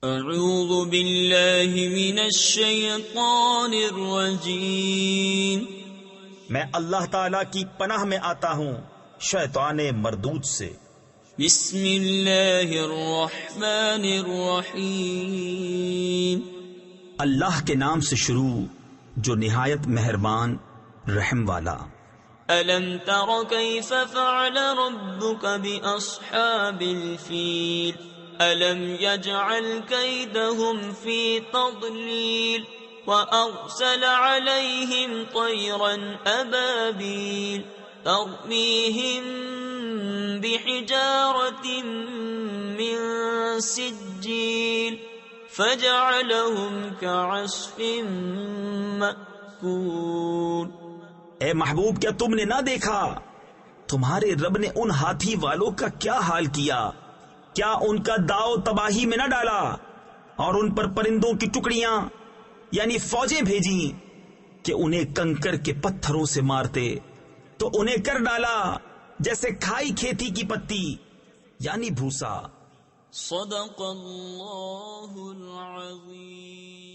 اعوذ باللہ من الشیطان الرجیم، میں اللہ تعالی کی پناہ میں آتا ہوں شیطان مردود سے۔ بسم اللہ الرحمن الرحیم، اللہ کے نام سے شروع جو نہایت مہربان رحم والا۔ الم تر کیف فعل ربک باصحاب الفیل الم یجعل کیدہم فی تضلیل وارسل علیہم طیرا ابابیل ترمیہم بحجارة من سجیل فجعلهم كعصف مأکول۔ اے محبوب، کیا تم نے نہ دیکھا تمہارے رب نے ان ہاتھی والوں کا کیا حال کیا؟ کیا ان کا داؤ تباہی میں نہ ڈالا اور ان پر پرندوں کی ٹکڑیاں یعنی فوجیں بھیجیں کہ انہیں کنکر کے پتھروں سے مارتے، تو انہیں کر ڈالا جیسے کھائی کھیتی کی پتی یعنی بھوسا۔ صدق اللہ العظیم۔